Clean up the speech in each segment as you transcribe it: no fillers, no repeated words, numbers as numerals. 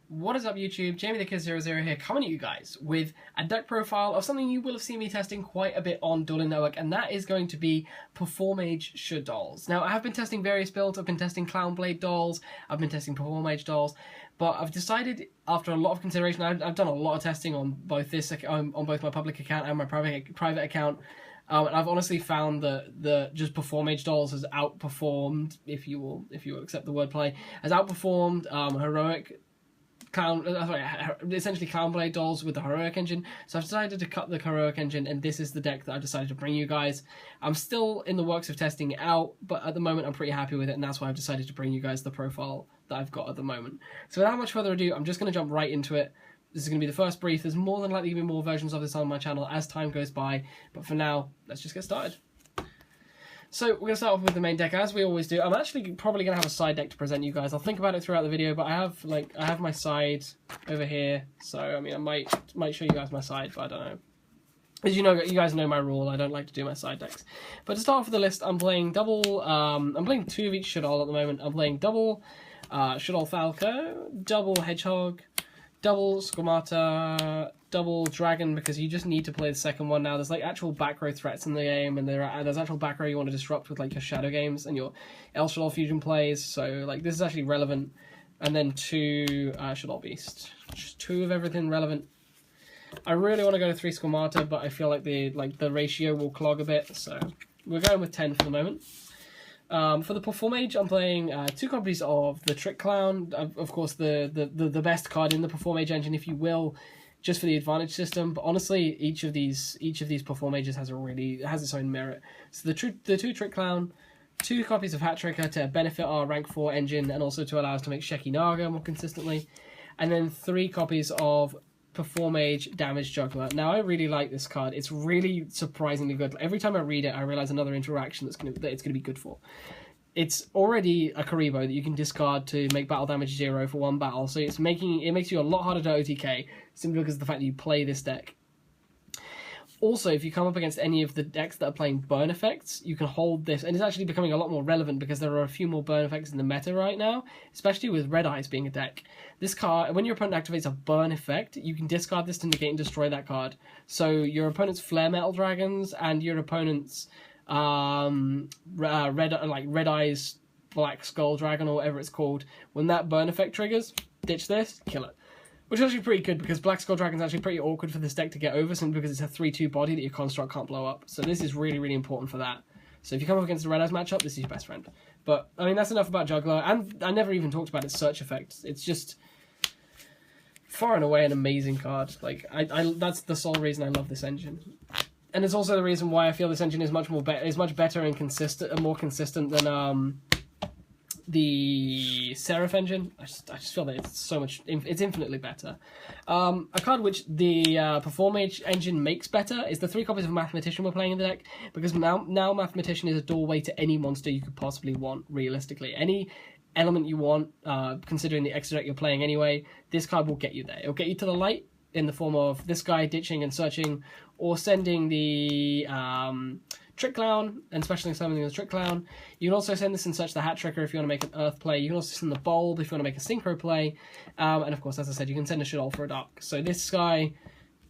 What is up YouTube, Jamie the Kid00 here, coming at you guys with a deck profile of something you will have seen me testing quite a bit on Dueling Network, and that is going to be Performage Shaddolls. Now I have been testing various builds, I've been testing Clownblade dolls, I've been testing Performage dolls, but I've decided after a lot of consideration, I've done a lot of testing on both on both my public account and my private account, and I've honestly found that the just Performage dolls has outperformed, if you will accept the wordplay, has outperformed heroic essentially Clownblade dolls with the heroic engine. So I've decided to cut the heroic engine, and this is the deck that I've decided to bring you guys. I'm still in the works of testing it out, but at the moment I'm pretty happy with it, and that's why I've decided to bring you guys the profile that I've got at the moment. So without much further ado, I'm just going to jump right into it. This is going to be the first brief. There's more than likely to be more versions of this on my channel as time goes by, but for now, let's just get started. So we're going to start off with the main deck, as we always do. I'm actually probably going to have a side deck to present you guys. I'll think about it throughout the video, but I have my side over here. So I mean, I might show you guys my side, but I don't know. As you know, you guys know my rule. I don't like to do my side decks. But to start off with the list, I'm playing double. I'm playing two of each Shaddoll at the moment. I'm playing double Shaddoll Falco, double Hedgehog, double Squamata, double Dragon, because you just need to play the second one now. There's like actual back row threats in the game, and there's actual back row you want to disrupt with like your Shadow games and your El Shaddoll Fusion plays. So like this is actually relevant. And then two Shaddoll Beast, just two of everything relevant. I really want to go to 3 Squamata, but I feel like the ratio will clog a bit, so we're going with 10 for the moment. For the Performage, I'm playing 2 copies of the Trick Clown, of course the best card in the Performage engine, if you will, just for the advantage system. But honestly, each of these Performages has its own merit. So the 2 Trick Clown, 2 copies of Hat Tricker to benefit our rank 4 engine and also to allow us to make Sheki Naga more consistently, and then 3 copies of Performage Damage Juggler. Now I really like this card. It's really surprisingly good. Every time I read it, I realize another interaction that it's going to be good for. It's already a Karibo that you can discard to make battle damage 0 for 1 battle, so it makes you a lot harder to OTK simply because of the fact that you play this deck. Also, if you come up against any of the decks that are playing burn effects, you can hold this, and it's actually becoming a lot more relevant because there are a few more burn effects in the meta right now, especially with Red Eyes being a deck. This card, when your opponent activates a burn effect, you can discard this to negate and destroy that card. So your opponent's Flare Metal Dragons and your opponent's Red Eyes Black Skull Dragon or whatever it's called, when that burn effect triggers, ditch this, kill it. Which is actually pretty good, because Black Skull Dragon is actually pretty awkward for this deck to get over, simply because it's a 3-2 body that your construct can't blow up. So this is really, really important for that. So if you come up against a Red Eyes matchup, this is your best friend. But, I mean, that's enough about Juggler, and I never even talked about its search effect. It's just far and away an amazing card. Like, that's the sole reason I love this engine. And it's also the reason why I feel this engine is much better and more consistent than the Seraph engine. I just feel that it's infinitely better. A card which the Performage engine makes better is the 3 copies of Mathematician we're playing in the deck, because now Mathematician is a doorway to any monster you could possibly want, realistically. Any element you want, considering the extra deck you're playing anyway, this card will get you there. It'll get you to the light in the form of this guy ditching and searching, or sending the Trick Clown and specially summoning the Trick Clown. You can also send this and search the Hat Tricker if you want to make an Earth play. You can also send the Bulb if you want to make a Synchro play. And of course, as I said, you can send a Shaddoll for a Dark. So this guy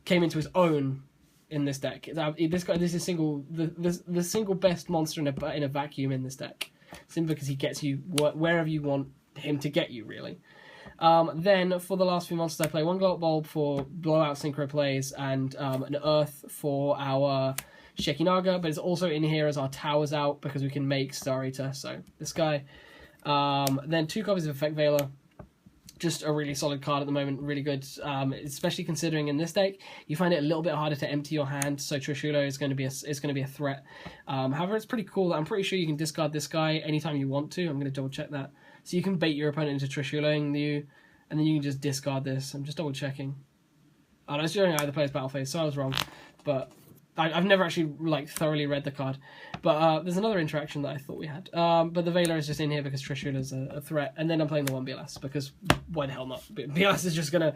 came into his own in this deck. This is the single best monster in a vacuum in this deck, simply because he gets you wherever you want him to get you, really. Then for the last few monsters, I play 1 Glow Up Bulb for blowout Synchro plays and an Earth for our Sheki Naga, but it's also in here as our Towers out because we can make Star Eater, so this guy. Then 2 copies of Effect Veiler, just a really solid card at the moment, really good, especially considering in this deck you find it a little bit harder to empty your hand, so Trishula is going to be a threat. However, it's pretty cool that I'm pretty sure you can discard this guy anytime you want to. I'm going to double check that. So you can bait your opponent into Trishulaing you, and then you can just discard this. I'm just double checking. Oh no, it's during either player's battle phase, so I was wrong, but I've never actually thoroughly read the card, but there's another interaction that I thought we had. But the Veiler is just in here because Trishula's a threat, and then I'm playing the 1 BLS because why the hell not? BLS is just gonna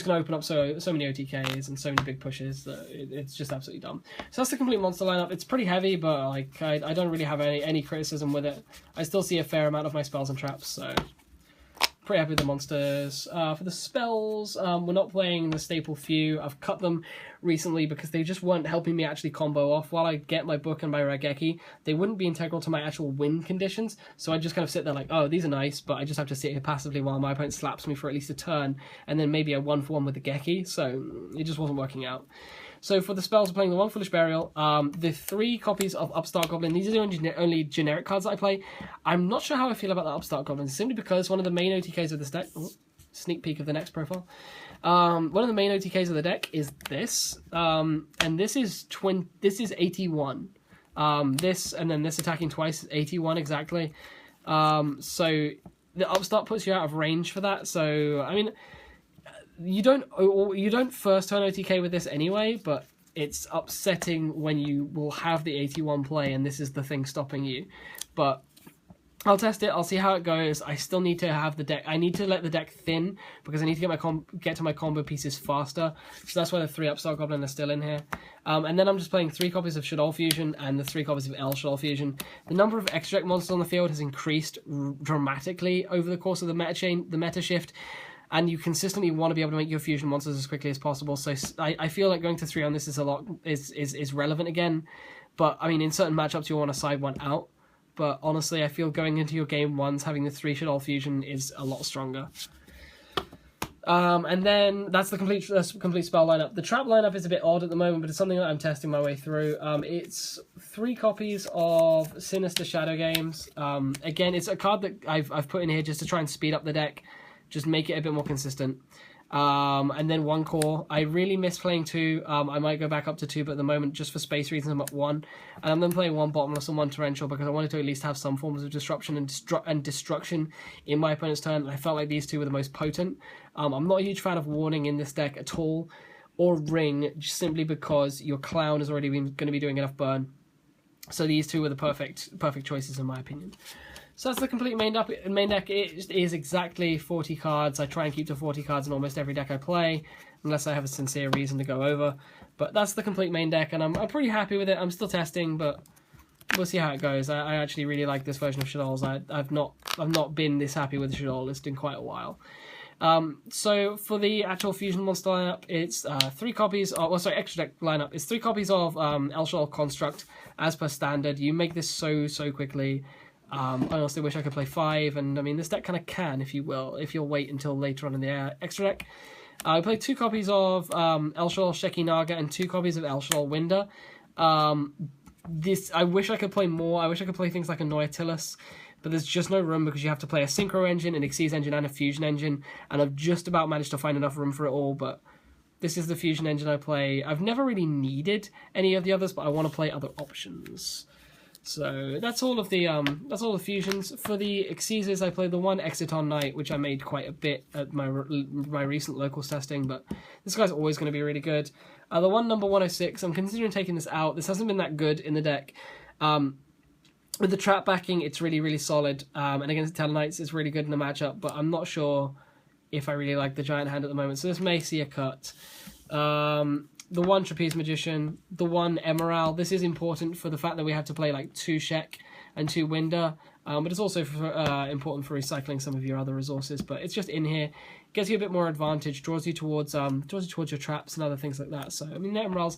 open up so many OTKs and so many big pushes that it's just absolutely dumb. So that's the complete monster lineup. It's pretty heavy, but like I don't really have any criticism with it. I still see a fair amount of my spells and traps, so pretty happy with the monsters. For the spells, we're not playing the staple few. I've cut them recently because they just weren't helping me actually combo off. While I get my book and my Raigeki, they wouldn't be integral to my actual win conditions, so I just kind of sit there like, oh, these are nice, but I just have to sit here passively while my opponent slaps me for at least a turn, and then maybe a 1-for-1 with the Geki, so it just wasn't working out. So for the spells, I'm playing the One Foolish Burial, the 3 copies of Upstart Goblin. These are the only generic cards that I play. I'm not sure how I feel about the Upstart Goblin, simply because one of the main OTKs of this deck... Oh, sneak peek of the next profile. One of the main OTKs of the deck is this, and this is 81. This and then this attacking twice is 81 exactly. So the Upstart puts you out of range for that. So I mean, you don't first turn OTK with this anyway, but it's upsetting when you will have the 81 play and this is the thing stopping you. But I'll test it. I'll see how it goes. I still need to have the deck. I need to let the deck thin because I need to get to my combo pieces faster. So that's why the 3 Upstart Goblin are still in here. And then I'm just playing 3 copies of Shaddoll Fusion and the 3 copies of Shaddoll Fusion. The number of extra deck monsters on the field has increased dramatically over the course of the meta shift. And you consistently want to be able to make your fusion monsters as quickly as possible. So I feel like going to 3 on this is relevant again. But I mean, in certain matchups, you'll want to side one out. But honestly, I feel going into your game 1s, having the 3 Shaddoll Fusion is a lot stronger. And then that's the complete spell lineup. The trap lineup is a bit odd at the moment, but it's something that I'm testing my way through. It's 3 copies of Sinister Shadow Games. Again, it's a card that I've put in here just to try and speed up the deck. Just make it a bit more consistent. And then 1 core. I really miss playing 2. I might go back up to 2, but at the moment, just for space reasons, I'm at 1. And I'm then playing 1 bottomless and 1 torrential because I wanted to at least have some forms of disruption and destruction in my opponent's turn. And I felt like these 2 were the most potent. I'm not a huge fan of Warning in this deck at all, or Ring, just simply because your Clown is already going to be doing enough burn. So these 2 were the perfect choices in my opinion. So that's the complete main deck. It is exactly 40 cards. I try and keep to 40 cards in almost every deck I play, unless I have a sincere reason to go over. But that's the complete main deck, and I'm pretty happy with it. I'm still testing, but we'll see how it goes. I actually really like this version of Shaddolls. I've not been this happy with Shaddoll. It's been quite a while. So for the actual fusion monster lineup, it's 3 copies of, extra deck lineup. It's 3 copies of Shaddoll Construct as per standard. You make this so quickly. I honestly wish I could play 5, and I mean this deck kind of can, if you will, if you'll wait until later on in the extra deck. I played 2 copies of Shaddoll Sheki Naga and 2 copies of Shaddoll Winder. I wish I could play more. I wish I could play things like a Noitilus, but there's just no room because you have to play a Synchro engine, an Xyz engine, and a Fusion engine, and I've just about managed to find enough room for it all, but this is the Fusion engine I play. I've never really needed any of the others, but I want to play other options. So that's all of the fusions. For the Xyzes, I played the 1 Exiton Knight, which I made quite a bit at my recent locals testing, but this guy's always going to be really good. The 1 number 106, I'm considering taking this out. This hasn't been that good in the deck. With the trap backing, it's really solid, and against the Tellarknights, it's really good in the matchup, but I'm not sure if I really like the Giant Hand at the moment, so this may see a cut. The 1 Trapeze Magician, the 1 Emerald. This is important for the fact that we have to play like 2 Shek and 2 Winder, but it's also important for recycling some of your other resources. But it's just in here, gives you a bit more advantage, draws you towards your traps and other things like that. So I mean, the Emeralds,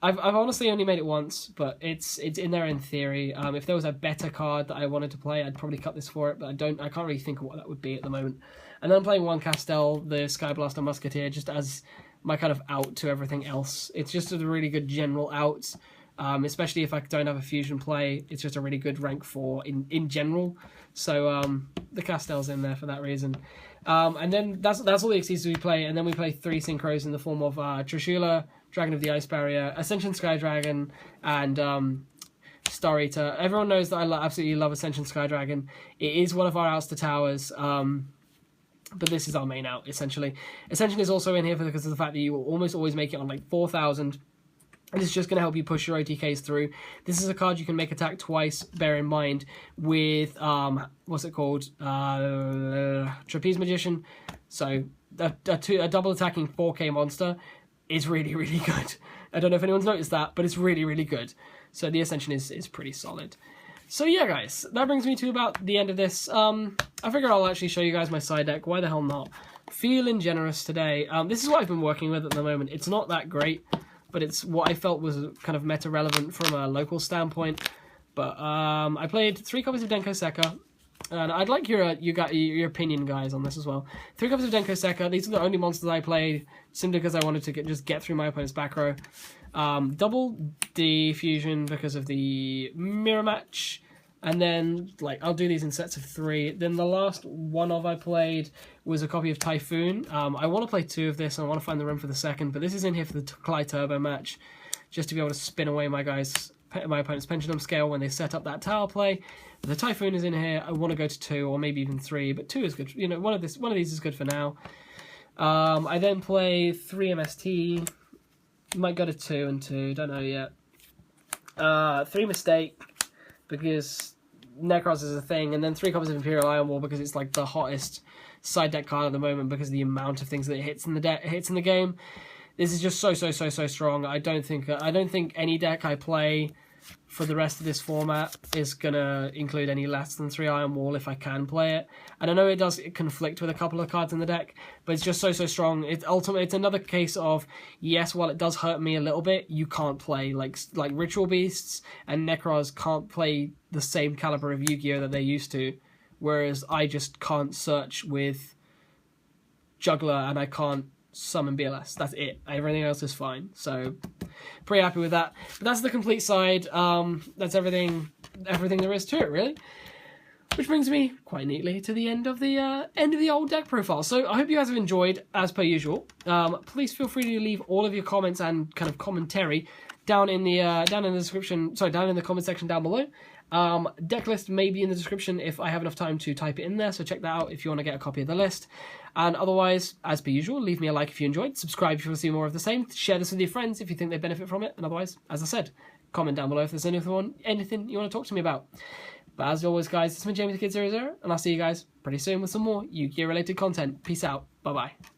I've honestly only made it once, but it's in there in theory. If there was a better card that I wanted to play, I'd probably cut this for it, but I can't really think of what that would be at the moment. And then I'm playing 1 Castell, the Skyblaster Musketeer, just as my kind of out to everything else. It's just a really good general out, especially if I don't have a fusion play. It's just a really good rank 4 in general. So the Castell's in there for that reason. And then that's all the Xyzes we play, and then we play 3 Synchros in the form of Trishula, Dragon of the Ice Barrier, Ascension Sky Dragon, and Star Eater. Everyone knows that I absolutely love Ascension Sky Dragon. It is one of our outs to towers. But this is our main out, essentially. Ascension is also in here because of the fact that you will almost always make it on like 4,000. And it's just going to help you push your OTKs through. This is a card you can make attack twice, bear in mind, with, what's it called? Trapeze Magician. So, a double attacking 4k monster is really good. I don't know if anyone's noticed that, but it's really good. So the Ascension is pretty solid. So yeah, guys, that brings me to about the end of this. I figure I'll actually show you guys my side deck. Why the hell not? Feeling generous today. This is what I've been working with at the moment. It's not that great, but it's what I felt was kind of meta relevant from a local standpoint. But I played 3 copies of Denko Sekka, and I'd like your opinion, guys, on this as well. 3 copies of Denko Sekka. These are the only monsters I played simply because I wanted to just get through my opponent's back row. Double D fusion because of the mirror match. And then, like, I'll do these in sets of 3. Then the last one I played was a copy of Typhoon. I want to play 2 of this, and I want to find the room for the second, but this is in here for the Clyde Turbo match, just to be able to spin away my opponent's Pendulum Scale when they set up that tower play. The Typhoon is in here. I want to go to 2, or maybe even 3, but 2 is good. You know, one of these is good for now. I then play 3 MST. Might go to 2 and 2, don't know yet. 3 Mistake, because Necros is a thing, and then 3 copies of Imperial Iron Wall because it's like the hottest side deck card at the moment because of the amount of things that it hits in the game. This is just so strong. I don't think any deck I play for the rest of this format is gonna include any less than 3 Iron Wall if I can play it. And I know it does conflict with a couple of cards in the deck, but it's just so strong. It's another case of, yes, while it does hurt me a little bit, you can't play like Ritual Beasts and Necros can't play the same caliber of Yu-Gi-Oh that they used to, whereas I just can't search with Juggler and I can't summon BLS. That's it. Everything else is fine. So pretty happy with that. But that's the complete side. That's everything there is to it, really. Which brings me quite neatly to the end of the old deck profile. So I hope you guys have enjoyed, as per usual. Please feel free to leave all of your comments and kind of commentary down in the description. Sorry, down in the comment section down below. Deck list may be in the description if I have enough time to type it in there, so check that out if you want to get a copy of the list. And otherwise, as per usual, leave me a like if you enjoyed, subscribe if you want to see more of the same, share this with your friends if you think they benefit from it, and otherwise, as I said, comment down below if there's anything you want to talk to me about. But as always, guys, this has been Jamie the Kid 00, and I'll see you guys pretty soon with some more Yu-Gi-Oh! Related content. Peace out. Bye-bye.